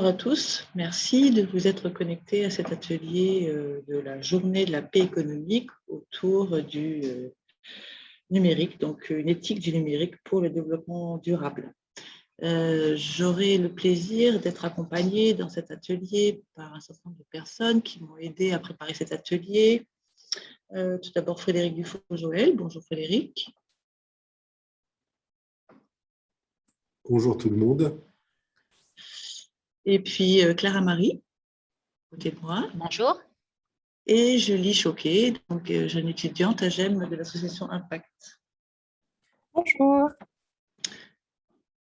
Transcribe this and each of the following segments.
Bonjour à tous, merci de vous être connectés à cet atelier de la journée de la paix économique autour du numérique, donc une éthique du numérique pour le développement durable. J'aurai le plaisir d'être accompagnée dans cet atelier par un certain nombre de personnes qui m'ont aidé à préparer cet atelier. Tout d'abord Frédéric Dufault-Joël. Bonjour Frédéric. Bonjour tout le monde. Et puis Clara Marie, à côté de moi. Bonjour. Et Julie Choquet, donc jeune étudiante à GEM de l'association Impact. Bonjour.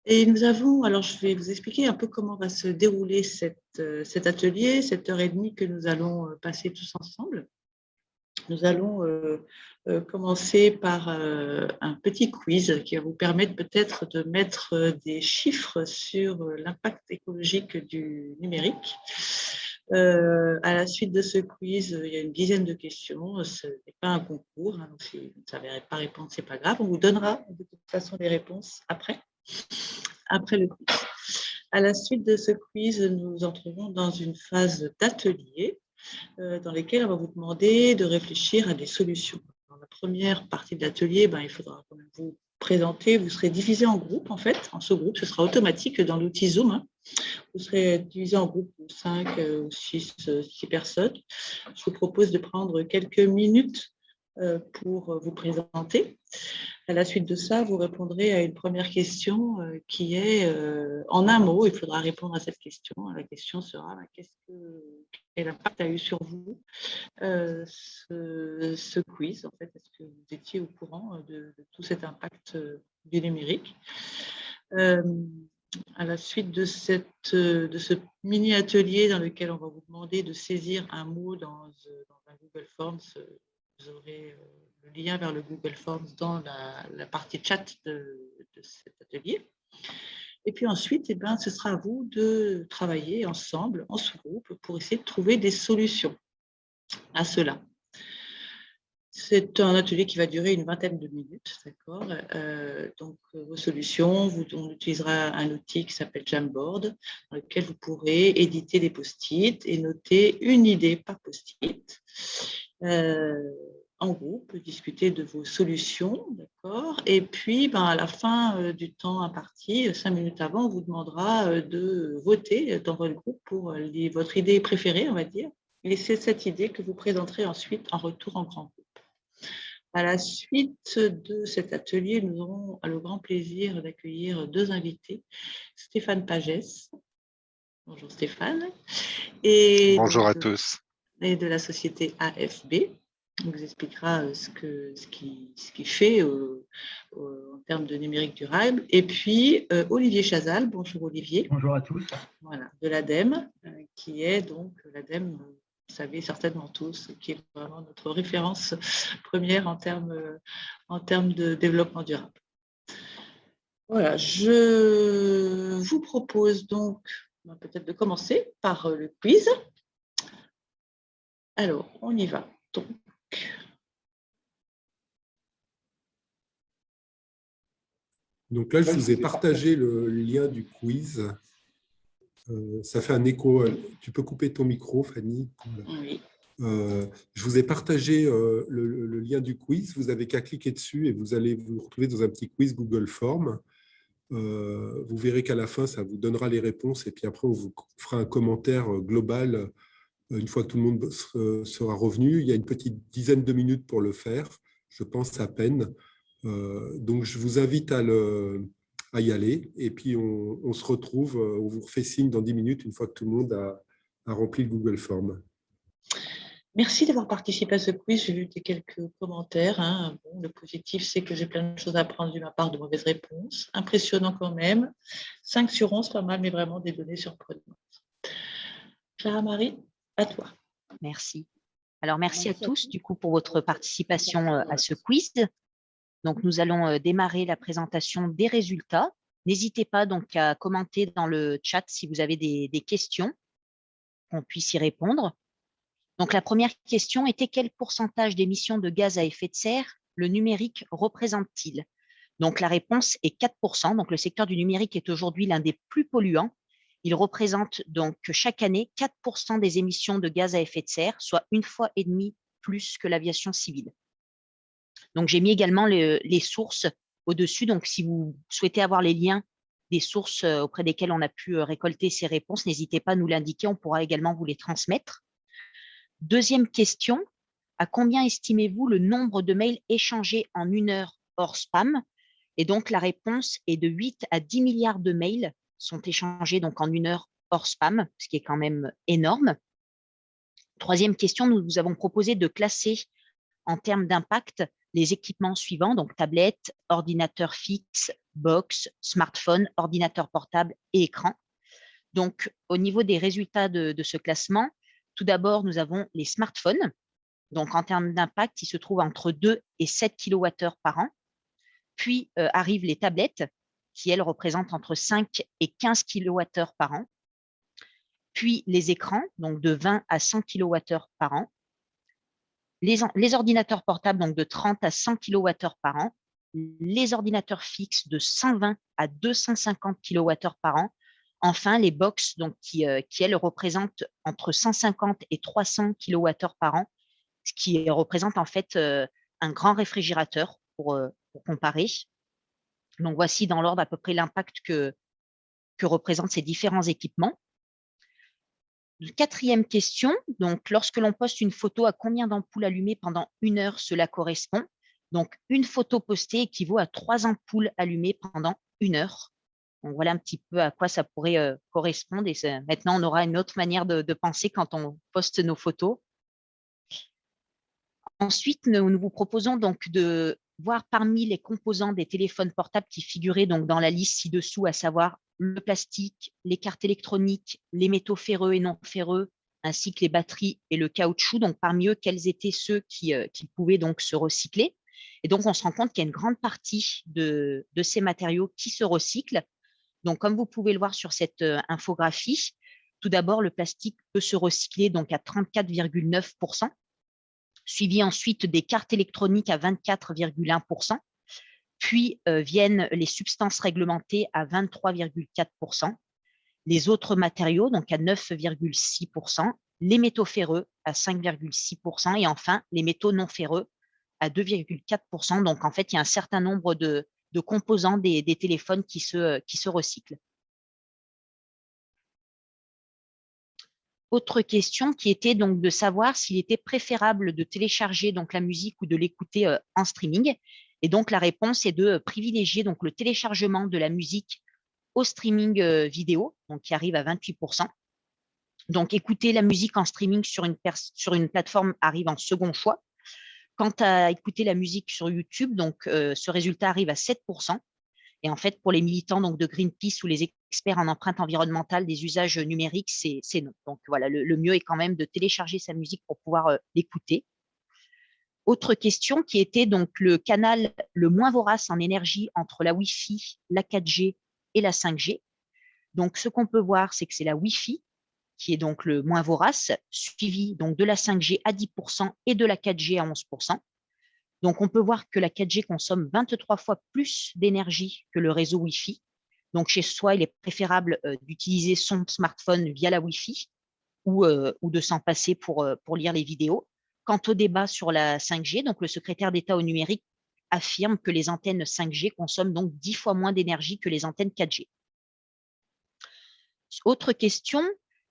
Et nous avons, alors je vais vous expliquer un peu comment va se dérouler cet atelier, cette heure et demie que nous allons passer tous ensemble. Nous allons commencer par un petit quiz qui va vous permettre peut-être de mettre des chiffres sur l'impact écologique du numérique. À la suite de ce quiz, il y a une dizaine de questions. Ce n'est pas un concours, hein, donc si vous ne savez pas répondre, ce n'est pas grave. On vous donnera de toute façon les réponses après le quiz. À la suite de ce quiz, nous entrerons dans une phase d'atelier dans lesquelles on va vous demander de réfléchir à des solutions. Dans la première partie de l'atelier, il faudra quand même vous présenter. Vous serez divisé en groupes, en fait. En sous-groupes, ce sera automatique dans l'outil Zoom. Hein. Vous serez divisé en groupes de 5 ou 6 personnes. Je vous propose de prendre quelques minutes pour vous présenter. À la suite de ça, vous répondrez à une première question qui est, en un mot, il faudra répondre à cette question. La question sera, quel impact a eu sur vous ce quiz en fait, est-ce que vous étiez au courant de tout cet impact du numérique? À la suite de ce mini-atelier dans lequel on va vous demander de saisir un mot dans un Google Forms, vous aurez le lien vers le Google Forms dans la partie chat de cet atelier. Et puis ensuite, ce sera à vous de travailler ensemble, en sous-groupe, pour essayer de trouver des solutions à cela. C'est un atelier qui va durer une vingtaine de minutes, d'accord. Donc, vos solutions, on utilisera un outil qui s'appelle Jamboard, dans lequel vous pourrez éditer des post-it et noter une idée par post-it. En groupe, discuter de vos solutions, d'accord. Et puis, à la fin du temps imparti, 5 minutes avant, on vous demandera de voter dans votre groupe pour votre idée préférée, on va dire. Et c'est cette idée que vous présenterez ensuite en retour en grand groupe. À la suite de cet atelier, nous aurons le grand plaisir d'accueillir 2 invités. Stéphane Pagès. Bonjour Stéphane. Et bonjour à tous. Et de la société AFB. On vous expliquera ce qu'il fait en termes de numérique durable. Et puis, Olivier Chazal. Bonjour Olivier. Bonjour à tous. Voilà, de l'ADEME, qui est donc l'ADEME, vous savez certainement tous, qui est vraiment notre référence première en termes de développement durable. Voilà, je vous propose donc peut-être de commencer par le quiz. Alors, on y va. Donc là, je vous ai partagé le lien du quiz. Ça fait un écho. Tu peux couper ton micro, Fanny? Oui. Je vous ai partagé le lien du quiz. Vous n'avez qu'à cliquer dessus et vous allez vous retrouver dans un petit quiz Google Form. Vous verrez qu'à la fin, ça vous donnera les réponses et puis après, on vous fera un commentaire global une fois que tout le monde sera revenu. Il y a une petite dizaine de minutes pour le faire, je pense à peine. Donc, je vous invite à y aller et puis on se retrouve, on vous refait signe dans 10 minutes une fois que tout le monde a rempli le Google Form. Merci d'avoir participé à ce quiz. J'ai vu quelques commentaires. Hein. Bon, le positif, c'est que j'ai plein de choses à apprendre de ma part de mauvaises réponses. Impressionnant quand même. 5 sur 11, pas mal, mais vraiment des données surprenantes. Clara Marie, à toi. Merci. Alors, merci à tous du coup pour votre participation à ce quiz. Donc, nous allons démarrer la présentation des résultats. N'hésitez pas donc à commenter dans le chat si vous avez des questions, qu'on puisse y répondre. Donc, la première question était: quel pourcentage d'émissions de gaz à effet de serre le numérique représente-t-il? Donc, la réponse est 4%. Donc, le secteur du numérique est aujourd'hui l'un des plus polluants il représente donc chaque année 4% des émissions de gaz à effet de serre, soit 1,5 fois plus que l'aviation civile. Donc, j'ai mis également les sources au-dessus. Donc, si vous souhaitez avoir les liens des sources auprès desquelles on a pu récolter ces réponses, n'hésitez pas à nous l'indiquer, on pourra également vous les transmettre. Deuxième question, à combien estimez-vous le nombre de mails échangés en 1 heure hors spam? Et donc, la réponse est de 8 à 10 milliards de mails sont échangés donc en 1 heure hors spam, ce qui est quand même énorme. Troisième question, nous vous avons proposé de classer en termes d'impact les équipements suivants, donc tablettes, ordinateurs fixes, box, smartphone, ordinateur portable et écran. Donc, au niveau des résultats de ce classement, tout d'abord, nous avons les smartphones. Donc, en termes d'impact, ils se trouvent entre 2 et 7 kWh par an. Puis arrivent les tablettes, qui, elles, représentent entre 5 et 15 kWh par an. Puis les écrans, donc de 20 à 100 kWh par an. Les ordinateurs portables, donc de 30 à 100 kWh par an. Les ordinateurs fixes de 120 à 250 kWh par an. Enfin, les box, donc, qui elles, représentent entre 150 et 300 kWh par an, ce qui représente en fait un grand réfrigérateur pour comparer. Donc, voici dans l'ordre à peu près l'impact que représentent ces différents équipements. Quatrième question, donc lorsque l'on poste une photo, à combien d'ampoules allumées pendant 1 heure cela correspond? Donc, une photo postée équivaut à 3 ampoules allumées pendant 1 heure. Donc, voilà un petit peu à quoi ça pourrait correspondre. Et maintenant, on aura une autre manière de penser quand on poste nos photos. Ensuite, nous vous proposons donc de voir parmi les composants des téléphones portables qui figuraient donc dans la liste ci-dessous, à savoir le plastique, les cartes électroniques, les métaux ferreux et non ferreux, ainsi que les batteries et le caoutchouc. Donc, parmi eux, quels étaient ceux qui pouvaient donc se recycler? Et donc, on se rend compte qu'il y a une grande partie de ces matériaux qui se recyclent. Donc, comme vous pouvez le voir sur cette infographie, tout d'abord, le plastique peut se recycler donc à 34,9%. Suivi ensuite des cartes électroniques à 24,1%, puis viennent les substances réglementées à 23,4%, les autres matériaux donc à 9,6%, les métaux ferreux à 5,6% et enfin les métaux non ferreux à 2,4%. Donc en fait, il y a un certain nombre de composants des téléphones qui se recyclent. Autre question qui était donc de savoir s'il était préférable de télécharger donc la musique ou de l'écouter en streaming. Et donc la réponse est de privilégier donc le téléchargement de la musique au streaming vidéo, donc qui arrive à 28%. Donc écouter la musique en streaming sur une plateforme arrive en second choix. Quant à écouter la musique sur YouTube, donc ce résultat arrive à 7%. Et en fait, pour les militants donc, de Greenpeace ou les experts en empreinte environnementale des usages numériques, c'est non. Donc voilà, le mieux est quand même de télécharger sa musique pour pouvoir l'écouter. Autre question qui était donc le canal le moins vorace en énergie entre la Wi-Fi, la 4G et la 5G. Donc ce qu'on peut voir, c'est que c'est la Wi-Fi qui est donc le moins vorace, suivi donc de la 5G à 10% et de la 4G à 11%. Donc, on peut voir que la 4G consomme 23 fois plus d'énergie que le réseau Wi-Fi. Donc, chez soi, il est préférable d'utiliser son smartphone via la Wi-Fi ou de s'en passer pour lire les vidéos. Quant au débat sur la 5G, donc le secrétaire d'État au numérique affirme que les antennes 5G consomment donc 10 fois moins d'énergie que les antennes 4G. Autre question,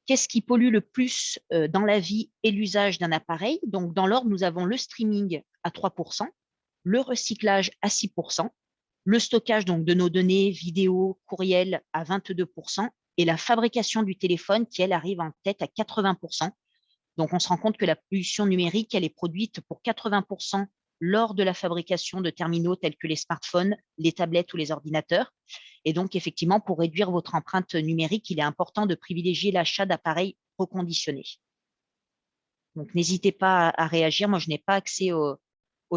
qu'est-ce qui pollue le plus dans la vie et l'usage d'un appareil? Donc, dans l'ordre, nous avons le streaming à 3%, le recyclage à 6%, le stockage donc, de nos données, vidéos, courriels à 22% et la fabrication du téléphone qui, elle, arrive en tête à 80%. Donc, on se rend compte que la pollution numérique, elle est produite pour 80% lors de la fabrication de terminaux tels que les smartphones, les tablettes ou les ordinateurs. Et donc, effectivement, pour réduire votre empreinte numérique, il est important de privilégier l'achat d'appareils reconditionnés. Donc, n'hésitez pas à réagir. Moi, je n'ai pas accès au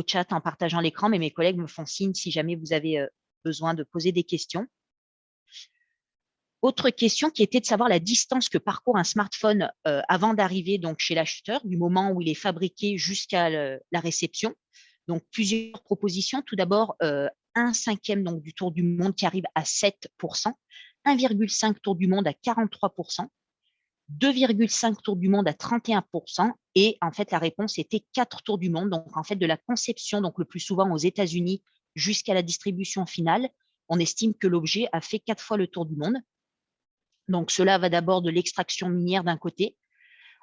chat en partageant l'écran, mais mes collègues me font signe si jamais vous avez besoin de poser des questions. Autre question qui était de savoir la distance que parcourt un smartphone avant d'arriver donc chez l'acheteur, du moment où il est fabriqué jusqu'à la réception. Donc, plusieurs propositions. Tout d'abord, 1/5 donc, du tour du monde qui arrive à 7%, 1,5 tour du monde à 43%, 2,5 tours du monde à 31%, et en fait, la réponse était 4 tours du monde. Donc, en fait, de la conception, donc le plus souvent aux États-Unis, jusqu'à la distribution finale, on estime que l'objet a fait 4 fois le tour du monde. Donc, cela va d'abord de l'extraction minière d'un côté,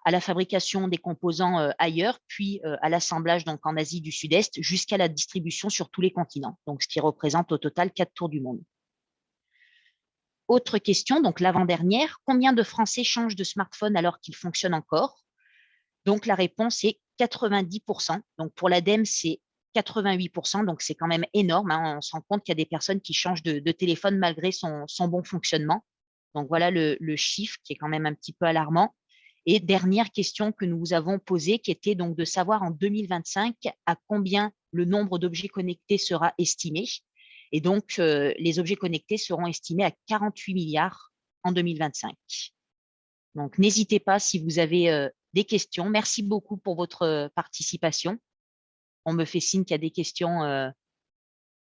à la fabrication des composants ailleurs, puis à l'assemblage donc en Asie du Sud-Est, jusqu'à la distribution sur tous les continents. Donc, ce qui représente au total 4 tours du monde. Autre question, donc l'avant-dernière, combien de Français changent de smartphone alors qu'il fonctionne encore? Donc, la réponse est 90%. Donc, pour l'ADEME, c'est 88%. Donc, c'est quand même énorme, hein. On se rend compte qu'il y a des personnes qui changent de téléphone malgré son bon fonctionnement. Donc, voilà le chiffre qui est quand même un petit peu alarmant. Et dernière question que nous vous avons posée, qui était donc de savoir en 2025 à combien le nombre d'objets connectés sera estimé. Et donc, les objets connectés seront estimés à 48 milliards en 2025. Donc, n'hésitez pas si vous avez des questions. Merci beaucoup pour votre participation. On me fait signe qu'il y a des questions.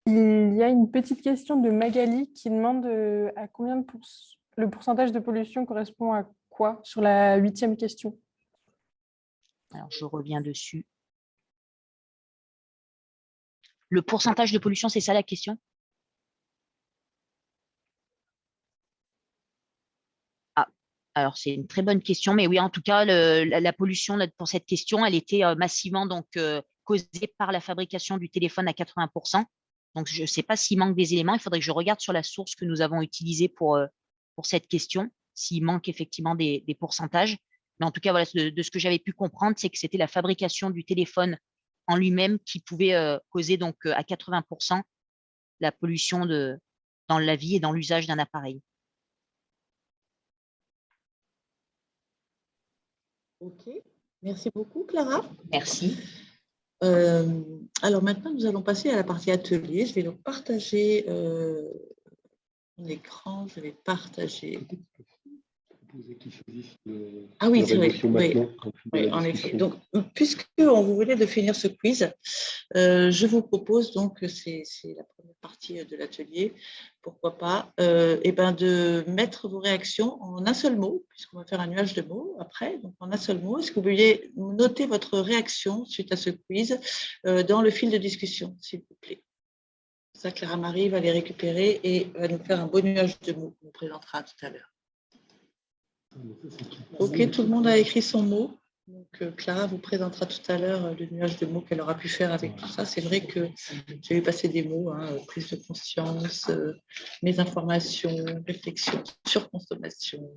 Il y a une petite question de Magali qui demande à combien le pourcentage de pollution correspond à quoi sur la 8e question. Alors, je reviens dessus. Le pourcentage de pollution, c'est ça la question? Ah, alors c'est une très bonne question, mais oui, en tout cas, la pollution là, pour cette question, elle était massivement donc causée par la fabrication du téléphone à 80%. Donc, je ne sais pas s'il manque des éléments. Il faudrait que je regarde sur la source que nous avons utilisée pour cette question, s'il manque effectivement des pourcentages. Mais en tout cas, voilà, de ce que j'avais pu comprendre, c'est que c'était la fabrication du téléphone en lui-même qui pouvait causer donc à 80% la pollution dans la vie et dans l'usage d'un appareil. Ok, merci beaucoup, Clara. Merci. Alors maintenant, nous allons passer à la partie atelier. Je vais donc partager mon écran. Je vais partager. Ah oui, c'est vrai. Oui, en effet. Donc, puisque vous venez de finir ce quiz, je vous propose donc, c'est la première partie de l'atelier, pourquoi pas, de mettre vos réactions en un seul mot, puisqu'on va faire un nuage de mots après, donc en un seul mot. Est-ce que vous pouviez noter votre réaction suite à ce quiz dans le fil de discussion, s'il vous plaît? Ça, Clara Marie va les récupérer et va nous faire un beau nuage de mots qu'on nous présentera tout à l'heure. Ok, tout le monde a écrit son mot. Donc, Clara vous présentera tout à l'heure le nuage de mots qu'elle aura pu faire avec tout ça. C'est vrai que j'ai vu passer des mots, hein, prise de conscience, mésinformation, réflexion, surconsommation.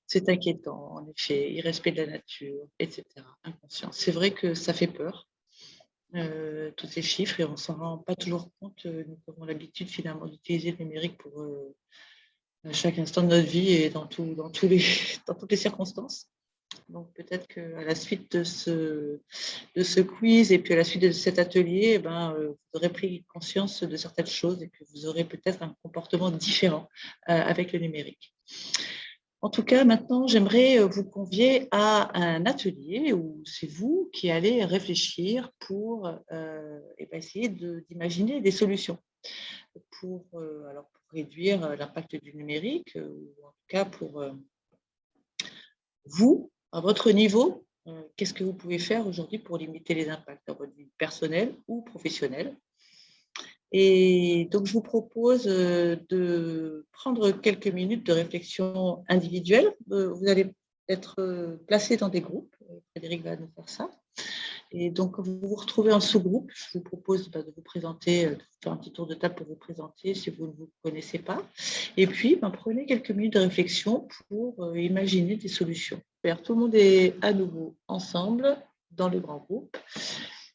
C'est inquiétant, en effet, irrespect de la nature, etc. Inconscience. C'est vrai que ça fait peur, tous ces chiffres, et on ne s'en rend pas toujours compte. Nous avons l'habitude finalement d'utiliser le numérique pour à chaque instant de notre vie et dans toutes les circonstances. Donc, peut-être qu'à la suite de ce quiz et puis à la suite de cet atelier, vous aurez pris conscience de certaines choses et que vous aurez peut-être un comportement différent avec le numérique. En tout cas, maintenant, j'aimerais vous convier à un atelier où c'est vous qui allez réfléchir pour essayer d'imaginer des solutions pour réduire l'impact du numérique, ou en tout cas pour vous, à votre niveau, qu'est-ce que vous pouvez faire aujourd'hui pour limiter les impacts dans votre vie personnelle ou professionnelle. Et donc, je vous propose de prendre quelques minutes de réflexion individuelle. Vous allez être placés dans des groupes. Frédéric va nous faire ça. Et donc, quand vous vous retrouvez en sous-groupe, je vous propose de vous présenter, de faire un petit tour de table pour vous présenter si vous ne vous connaissez pas. Et puis, prenez quelques minutes de réflexion pour imaginer des solutions. Tout le monde est à nouveau ensemble dans le grand groupe.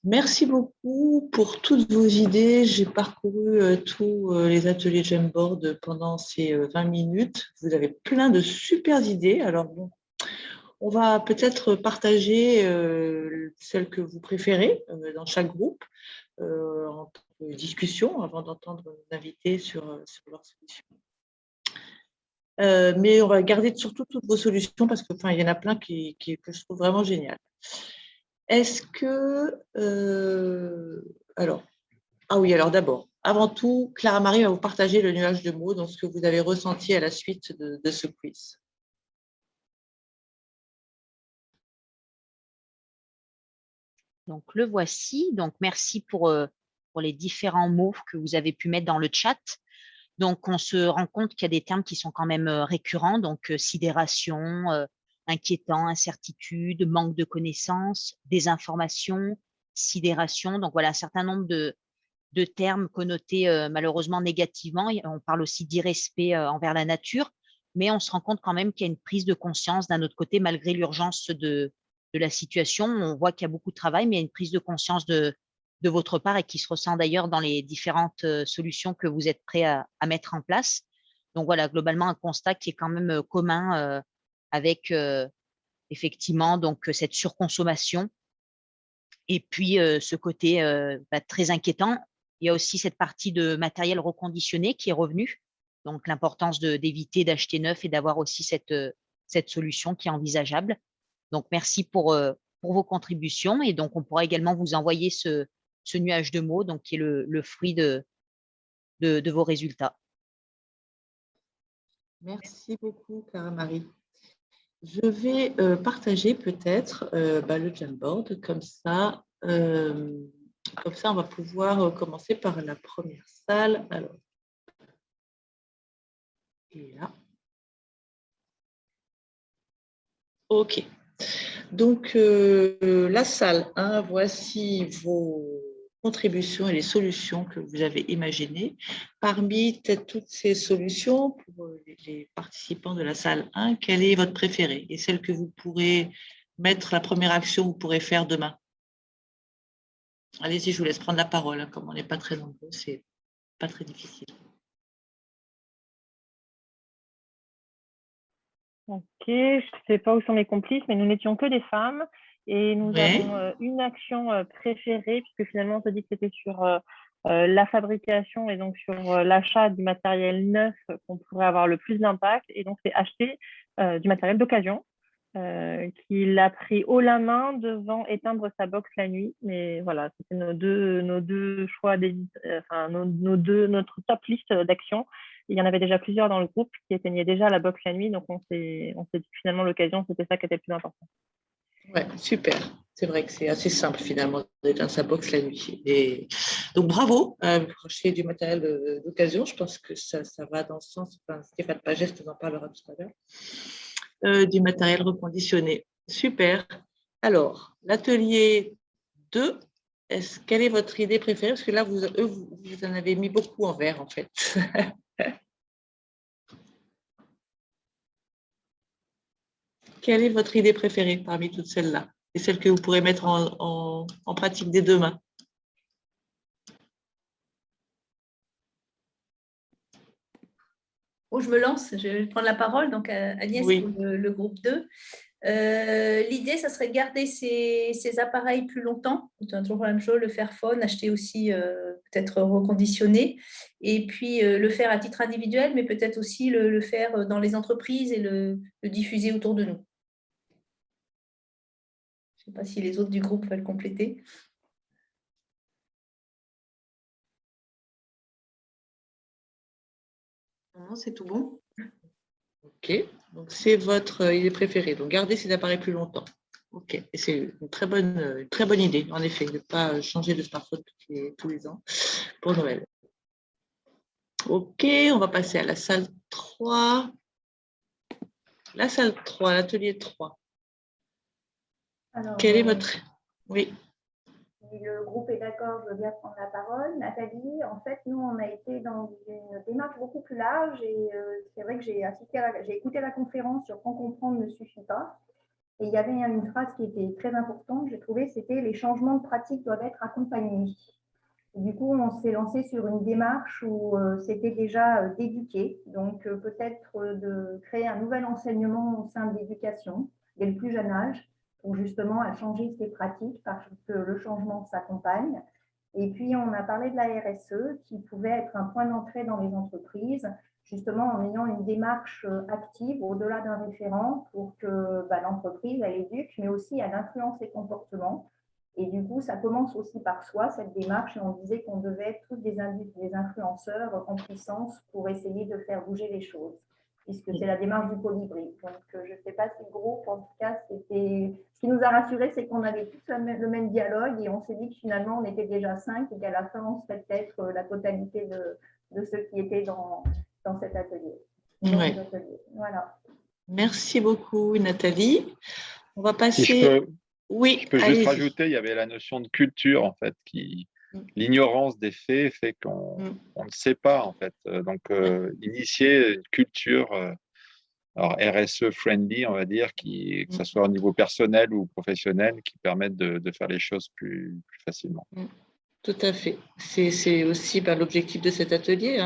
Merci beaucoup pour toutes vos idées. J'ai parcouru tous les ateliers Jamboard pendant ces 20 minutes. Vous avez plein de super idées. Alors, bon, on va peut-être partager celles que vous préférez dans chaque groupe en discussion avant d'entendre nos invités sur leurs solutions. Mais on va garder surtout toutes vos solutions parce que il y en a plein que je trouve vraiment géniales. Est-ce que… alors d'abord, avant tout, Clara Marie va vous partager le nuage de mots, donc ce que vous avez ressenti à la suite de ce quiz. Donc, le voici. Donc, merci pour les différents mots que vous avez pu mettre dans le chat. Donc, on se rend compte qu'il y a des termes qui sont quand même récurrents. Donc, sidération, inquiétant, incertitude, manque de connaissances, désinformation, sidération. Donc, voilà un certain nombre de termes connotés malheureusement négativement. On parle aussi d'irrespect envers la nature, mais on se rend compte quand même qu'il y a une prise de conscience d'un autre côté, malgré l'urgence de la situation. On voit qu'il y a beaucoup de travail, mais il y a une prise de conscience de votre part et qui se ressent d'ailleurs dans les différentes solutions que vous êtes prêts à mettre en place. Donc voilà, globalement, un constat qui est quand même commun avec effectivement donc cette surconsommation et puis ce côté très inquiétant. Il y a aussi cette partie de matériel reconditionné qui est revenue. Donc, l'importance d'éviter d'acheter neuf et d'avoir aussi cette solution qui est envisageable. Donc, merci pour vos contributions. Et donc, on pourra également vous envoyer ce nuage de mots, donc, qui est le fruit de vos résultats. Merci beaucoup, Clara Marie. Je vais partager peut-être le Jamboard, comme ça, on va pouvoir commencer par la première salle. Alors, et là. OK. Donc, la salle 1, voici vos contributions et les solutions que vous avez imaginées. Parmi toutes ces solutions, pour les participants de la salle 1, quelle est votre préférée et celle que vous pourrez mettre, la première action que vous pourrez faire demain? Allez-y, je vous laisse prendre la parole. Hein, comme on n'est pas très nombreux, c'est pas très difficile. Ok, je ne sais pas où sont mes complices, mais nous n'étions que des femmes et nous avons une action préférée, puisque finalement on se dit que c'était sur la fabrication et donc sur l'achat du matériel neuf qu'on pourrait avoir le plus d'impact. Et donc c'est acheter du matériel d'occasion qu'il a pris haut la main devant éteindre sa box la nuit. Mais voilà, c'était nos deux choix, notre top liste d'actions. Il y en avait déjà plusieurs dans le groupe qui éteignaient déjà la box la nuit, donc on s'est dit que finalement l'occasion, c'était ça qui était le plus important. Ouais, super. C'est vrai que c'est assez simple finalement d'éteindre sa box la nuit. Et donc bravo, acheter du matériel d'occasion. Je pense que ça va dans ce sens. Enfin, Stéphane Pagès nous en parlera tout à l'heure. Du matériel reconditionné. Super. Alors, l'atelier 2, quelle est votre idée préférée? Parce que là, vous en avez mis beaucoup en vert en fait. Quelle est votre idée préférée parmi toutes celles-là et celle que vous pourrez mettre en pratique dès demain? Oh, je me lance, je vais prendre la parole. Donc, Agnès, oui. pour le groupe 2. L'idée, ça serait de garder ces appareils plus longtemps. Toujours la même chose, le Fairphone, acheter aussi peut-être reconditionné. Et puis, le faire à titre individuel, mais peut-être aussi le faire dans les entreprises et le diffuser autour de nous. Je ne sais pas si les autres du groupe veulent compléter. Non, c'est tout bon. OK. Donc, c'est votre idée préférée. Donc, garder ces appareils plus longtemps. OK. Et c'est une très bonne idée, en effet, de ne pas changer de smartphone tous les ans pour Noël. OK. On va passer à la salle 3. La salle 3, l'atelier 3. Alors, quel est votre… Oui. Si le groupe est d'accord, je veux bien prendre la parole. Nathalie, en fait, nous, on a été dans une démarche beaucoup plus large et c'est vrai que j'ai écouté la conférence sur « Quand comprendre ne suffit pas ». Et il y avait une phrase qui était très importante, j'ai trouvé, c'était « Les changements de pratique doivent être accompagnés ». Du coup, on s'est lancé sur une démarche où c'était déjà d'éduquer, donc peut-être de créer un nouvel enseignement au sein de l'éducation dès le plus jeune âge, pour justement à changer ses pratiques parce que le changement s'accompagne. Et puis, on a parlé de la RSE qui pouvait être un point d'entrée dans les entreprises, justement en ayant une démarche active au-delà d'un référent pour que l'entreprise, elle éduque, mais aussi elle influence ses comportements. Et du coup, ça commence aussi par soi, cette démarche, et on disait qu'on devait être tous des influenceurs en puissance pour essayer de faire bouger les choses, puisque c'est la démarche du colibri. Donc, je ne sais pas si le groupe, en tout cas, c'était… Ce qui nous a rassurés, c'est qu'on avait tous le même dialogue, et on s'est dit que finalement, on était déjà 5, et qu'à la fin, on serait peut-être la totalité de ceux qui étaient dans cet atelier. Ouais. Voilà. Merci beaucoup, Nathalie. On va passer… Je peux juste rajouter, il y avait la notion de culture, en fait, l'ignorance des faits fait qu'on ne sait pas, en fait. Donc, initier une culture, alors RSE friendly, on va dire, que ce soit au niveau personnel ou professionnel, qui permettent de faire les choses plus facilement. Tout à fait. C'est aussi l'objectif de cet atelier,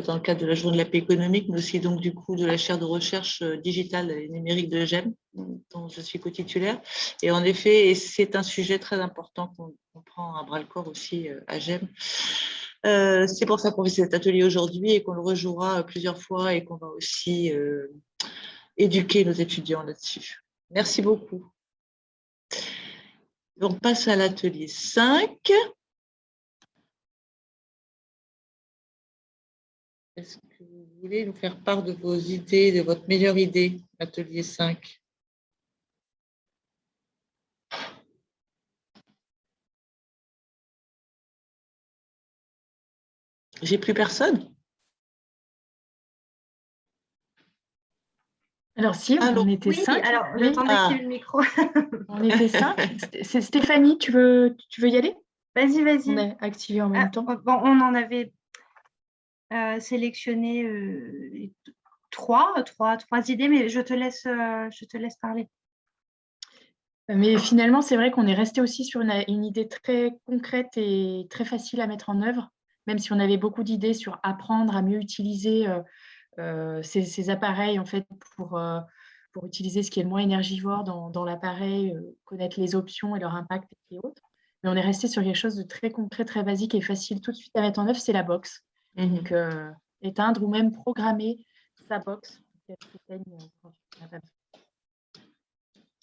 dans le cadre de la journée de la paix économique, mais aussi donc du coup de la chaire de recherche digitale et numérique de GEM, dont je suis co-titulaire. Et en effet, c'est un sujet très important qu'on prend à bras-le-corps aussi à GEM. C'est pour ça qu'on fait cet atelier aujourd'hui et qu'on le rejouera plusieurs fois et qu'on va aussi éduquer nos étudiants là-dessus. Merci beaucoup. On passe à l'atelier 5. Est-ce que vous voulez nous faire part de vos idées, de votre meilleure idée, atelier 5? J'ai plus personne? Alors si, on était 5. Alors, j'attendais qu'il y ait le micro. On était 5. C'est Stéphanie, tu veux y aller? Vas-y. On est activés en même temps. Bon, on en avait sélectionné trois idées, mais je te laisse parler. Mais finalement, c'est vrai qu'on est resté aussi sur une idée très concrète et très facile à mettre en œuvre, même si on avait beaucoup d'idées sur apprendre à mieux utiliser ces appareils en fait pour utiliser ce qui est le moins énergivore dans l'appareil, connaître les options et leur impact et autres. Mais on est resté sur quelque chose de très concret, très basique et facile tout de suite à mettre en œuvre, c'est la box. Donc, éteindre ou même programmer sa box.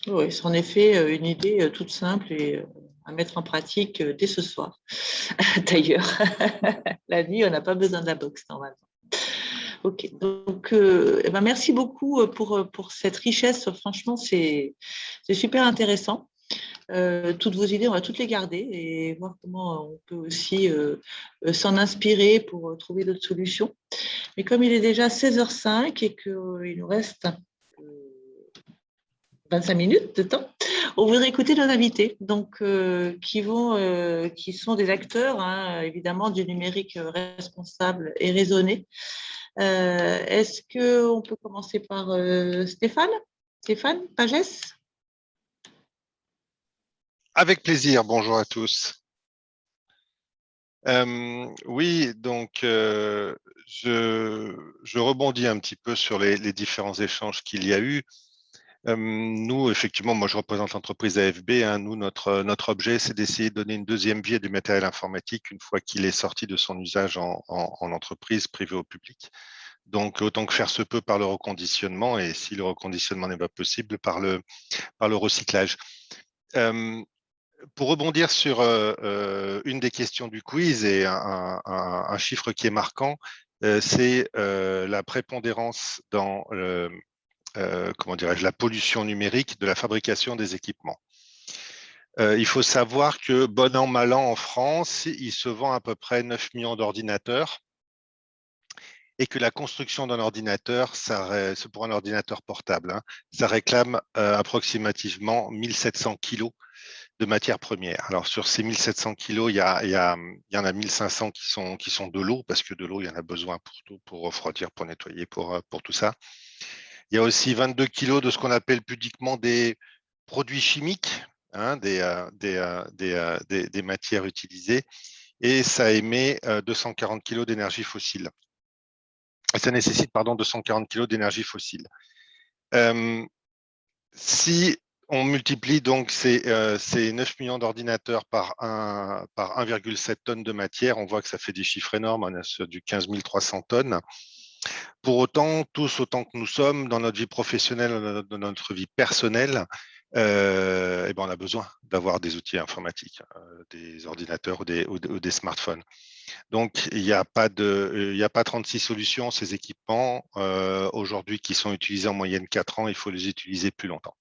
Oui, c'est en effet une idée toute simple et à mettre en pratique dès ce soir. D'ailleurs, la nuit, on n'a pas besoin de la box normalement. Ok, donc merci beaucoup pour cette richesse. Franchement, c'est super intéressant. Toutes vos idées, on va toutes les garder et voir comment on peut aussi s'en inspirer pour trouver d'autres solutions. Mais comme il est déjà 16h05 et qu'il nous reste 25 minutes de temps, on voudrait écouter nos invités, donc qui sont des acteurs, évidemment, du numérique responsable et raisonné. Est-ce qu'on peut commencer par Stéphane Pagès? Avec plaisir, bonjour à tous. Oui, donc je rebondis un petit peu sur les différents échanges qu'il y a eu. Nous, effectivement, moi je représente l'entreprise AFB. Nous, notre objet, c'est d'essayer de donner une deuxième vie à du matériel informatique une fois qu'il est sorti de son usage en entreprise, privé ou public. Donc, autant que faire se peut par le reconditionnement, et si le reconditionnement n'est pas possible, par le recyclage. Pour rebondir sur une des questions du quiz et un chiffre qui est marquant, c'est la prépondérance dans la pollution numérique de la fabrication des équipements. Il faut savoir que bon an, mal an en France, il se vend à peu près 9 millions d'ordinateurs et que la construction d'un ordinateur, c'est pour un ordinateur portable, ça réclame approximativement 1700 kilos de matières premières. Alors, sur ces 1700 kilos, il y en a 1500 qui sont de l'eau, parce que de l'eau, il y en a besoin pour tout, pour refroidir, pour nettoyer, pour tout ça. Il y a aussi 22 kilos de ce qu'on appelle pudiquement des produits chimiques, des matières utilisées, et ça émet 240 kilos d'énergie fossile. Ça nécessite, 240 kilos d'énergie fossile. Si on multiplie donc ces 9 millions d'ordinateurs par 1,7 tonnes de matière, on voit que ça fait des chiffres énormes, on a sur du 15 300 tonnes. Pour autant, tous autant que nous sommes, dans notre vie professionnelle, dans notre vie personnelle, ben on a besoin d'avoir des outils informatiques, des ordinateurs ou des smartphones. Donc, il n'y a pas 36 solutions. Ces équipements, aujourd'hui, qui sont utilisés en moyenne 4 ans, il faut les utiliser plus longtemps.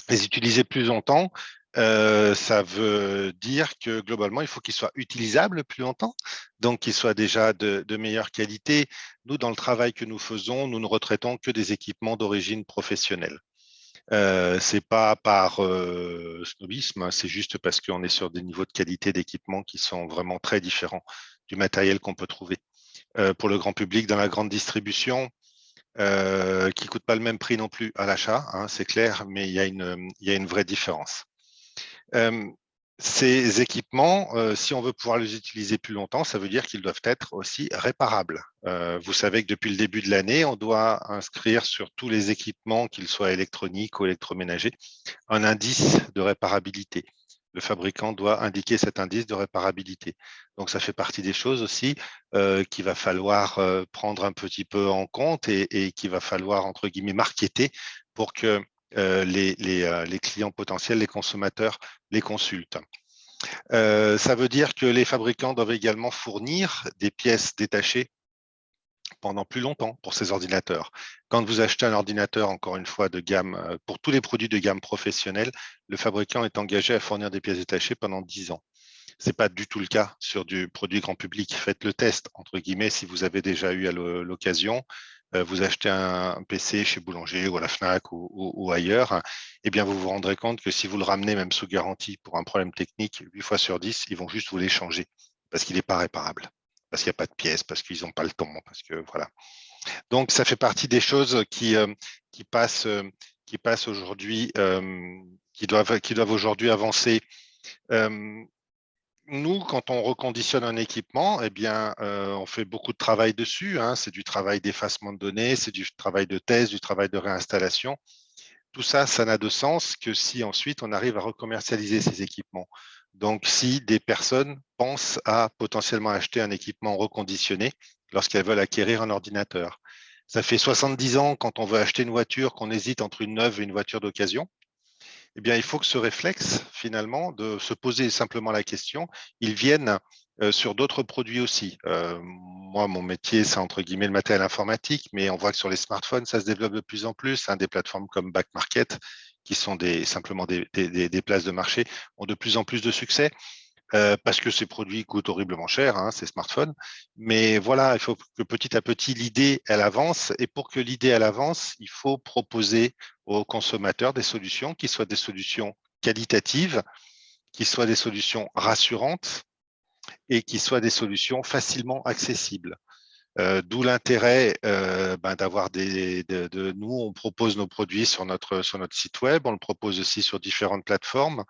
Les utiliser plus longtemps, ça veut dire que globalement, il faut qu'ils soient utilisables plus longtemps, donc qu'ils soient déjà de meilleure qualité. Nous, dans le travail que nous faisons, nous ne retraitons que des équipements d'origine professionnelle. C'est pas par snobisme, hein, c'est juste parce qu'on est sur des niveaux de qualité d'équipement qui sont vraiment très différents du matériel qu'on peut trouver. Pour le grand public, dans la grande distribution, qui ne coûte pas le même prix non plus à l'achat, hein, c'est clair, mais il y a une vraie différence. Ces équipements, si on veut pouvoir les utiliser plus longtemps, ça veut dire qu'ils doivent être aussi réparables. Vous savez que depuis le début de l'année, on doit inscrire sur tous les équipements, qu'ils soient électroniques ou électroménagers, un indice de réparabilité. Le fabricant doit indiquer cet indice de réparabilité. Donc, ça fait partie des choses aussi qu'il va falloir prendre un petit peu en compte et qu'il va falloir, entre guillemets, marketer pour que les clients potentiels, les consommateurs, les consultent. Ça veut dire que les fabricants doivent également fournir des pièces détachées pendant plus longtemps pour ces ordinateurs. Quand vous achetez un ordinateur, encore une fois, de gamme, pour tous les produits de gamme professionnelle, le fabricant est engagé à fournir des pièces détachées pendant 10 ans. Ce n'est pas du tout le cas sur du produit grand public. Faites le test, entre guillemets, si vous avez déjà eu l'occasion. Vous achetez un PC chez Boulanger ou à la Fnac ou ailleurs, eh bien, vous vous rendrez compte que si vous le ramenez même sous garantie pour un problème technique, 8 fois sur 10, ils vont juste vous l'échanger parce qu'il n'est pas réparable, parce qu'il n'y a pas de pièces, parce qu'ils n'ont pas le temps, parce que voilà. Donc, ça fait partie des choses qui passent aujourd'hui, qui doivent aujourd'hui avancer. Nous, quand on reconditionne un équipement, eh bien, on fait beaucoup de travail dessus, hein. C'est du travail d'effacement de données, c'est du travail de test, du travail de réinstallation. Tout ça, ça n'a de sens que si ensuite on arrive à recommercialiser ces équipements. Donc, si des personnes pensent à potentiellement acheter un équipement reconditionné lorsqu'elles veulent acquérir un ordinateur. Ça fait 70 ans, quand on veut acheter une voiture, qu'on hésite entre une neuve et une voiture d'occasion. Eh bien, il faut que ce réflexe, finalement, de se poser simplement la question, il vienne sur d'autres produits aussi. Moi, mon métier, c'est entre guillemets le matériel informatique, mais on voit que sur les smartphones, ça se développe de plus en plus. Hein, des plateformes comme Back Market, qui sont simplement des places de marché, ont de plus en plus de succès. Parce que ces produits coûtent horriblement cher, hein, ces smartphones. Mais voilà, il faut que petit à petit, l'idée, elle avance. Et pour que l'idée, elle avance, il faut proposer aux consommateurs des solutions qui soient des solutions qualitatives, qui soient des solutions rassurantes et qui soient des solutions facilement accessibles. D'où l'intérêt d'avoir nous, on propose nos produits sur notre site web, on le propose aussi sur différentes plateformes.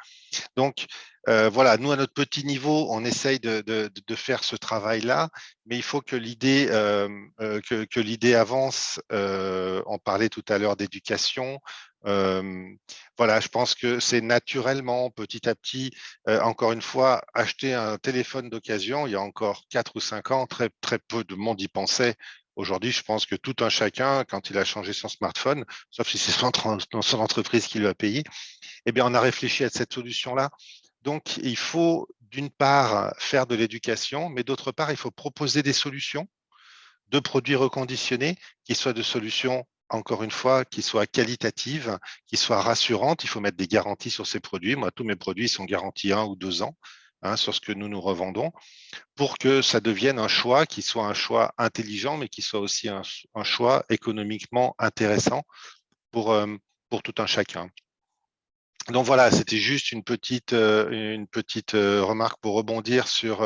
Donc, voilà, nous, à notre petit niveau, on essaye de faire ce travail-là, mais il faut que l'idée que l'idée avance. On parlait tout à l'heure d'éducation. Voilà, je pense que c'est naturellement, petit à petit, encore une fois, acheter un téléphone d'occasion, il y a encore 4 ou 5 ans, très, très peu de monde y pensait. Aujourd'hui, je pense que tout un chacun, quand il a changé son smartphone, sauf si c'est son entreprise qui lui a payé, eh bien, on a réfléchi à cette solution-là. Donc, il faut d'une part faire de l'éducation, mais d'autre part, il faut proposer des solutions de produits reconditionnés qui soient de solutions, encore une fois, qui soient qualitatives, qui soient rassurantes. Il faut mettre des garanties sur ces produits. Moi, tous mes produits sont garantis 1 ou 2 ans sur ce que nous revendons, pour que ça devienne un choix qui soit un choix intelligent, mais qui soit aussi un choix économiquement intéressant pour tout un chacun. Donc voilà, c'était juste une petite remarque pour rebondir sur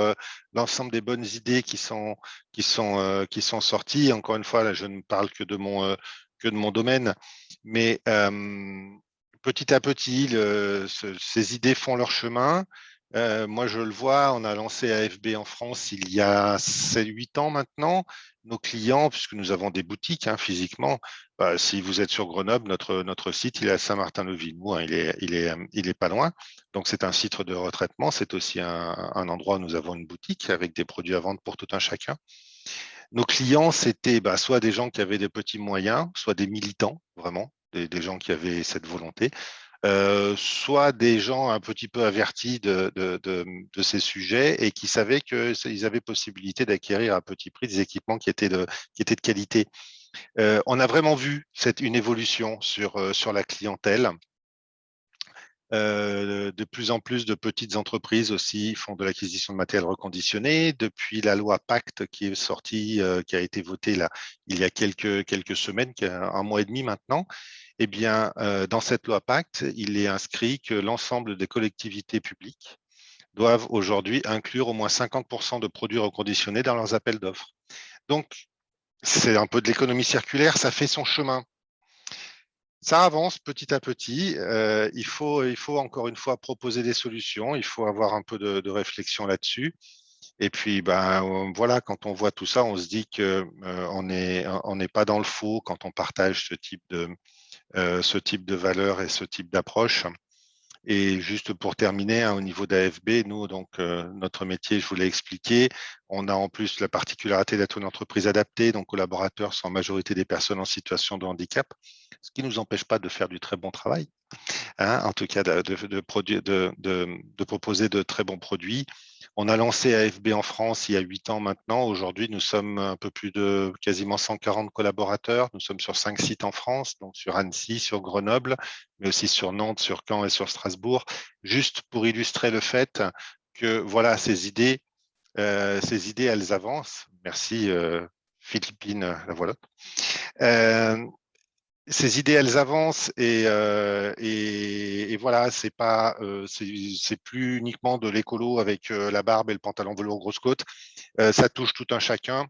l'ensemble des bonnes idées qui sont sorties. Encore une fois, là, je ne parle que de mon domaine, mais petit à petit, ces idées font leur chemin. Moi, je le vois, on a lancé AFB en France il y a 7-8 ans maintenant. Nos clients, puisque nous avons des boutiques physiquement, si vous êtes sur Grenoble, notre site, il est à Saint-Martin-le-Villenoux, il est pas loin. Donc, c'est un site de retraitement. C'est aussi un endroit où nous avons une boutique avec des produits à vendre pour tout un chacun. Nos clients, c'était soit des gens qui avaient des petits moyens, soit des militants, vraiment, des gens qui avaient cette volonté. soit des gens un petit peu avertis de ces sujets et qui savaient qu'ils avaient possibilité d'acquérir à petit prix des équipements qui étaient de qualité. On a vraiment vu une évolution sur la clientèle. De plus en plus de petites entreprises aussi font de l'acquisition de matériel reconditionné. Depuis la loi Pacte qui est sortie, qui a été votée là, il y a quelques semaines, un mois et demi maintenant, eh bien, dans cette loi Pacte, il est inscrit que l'ensemble des collectivités publiques doivent aujourd'hui inclure au moins 50% de produits reconditionnés dans leurs appels d'offres. Donc, c'est un peu de l'économie circulaire, ça fait son chemin. Ça avance petit à petit. Il faut encore une fois proposer des solutions. Il faut avoir un peu de réflexion là-dessus. Et puis, voilà, quand on voit tout ça, on se dit qu'on n'est pas dans le faux quand on partage ce type de valeurs et ce type d'approche. Et juste pour terminer, au niveau d'AFB, nous, donc, notre métier, je vous l'ai expliqué, on a en plus la particularité d'être une entreprise adaptée, donc collaborateurs sont en majorité des personnes en situation de handicap, ce qui ne nous empêche pas de faire du très bon travail, hein, en tout cas de proposer de très bons produits. On a lancé AFB en France il y a 8 ans maintenant. Aujourd'hui, nous sommes un peu plus de quasiment 140 collaborateurs. Nous sommes sur 5 sites en France, donc sur Annecy, sur Grenoble, mais aussi sur Nantes, sur Caen et sur Strasbourg, juste pour illustrer le fait que voilà, ces idées, elles avancent. Merci Philippine, la voilà. Ces idées, elles avancent et voilà, c'est plus uniquement de l'écolo avec la barbe et le pantalon velours grosse côte. Ça touche tout un chacun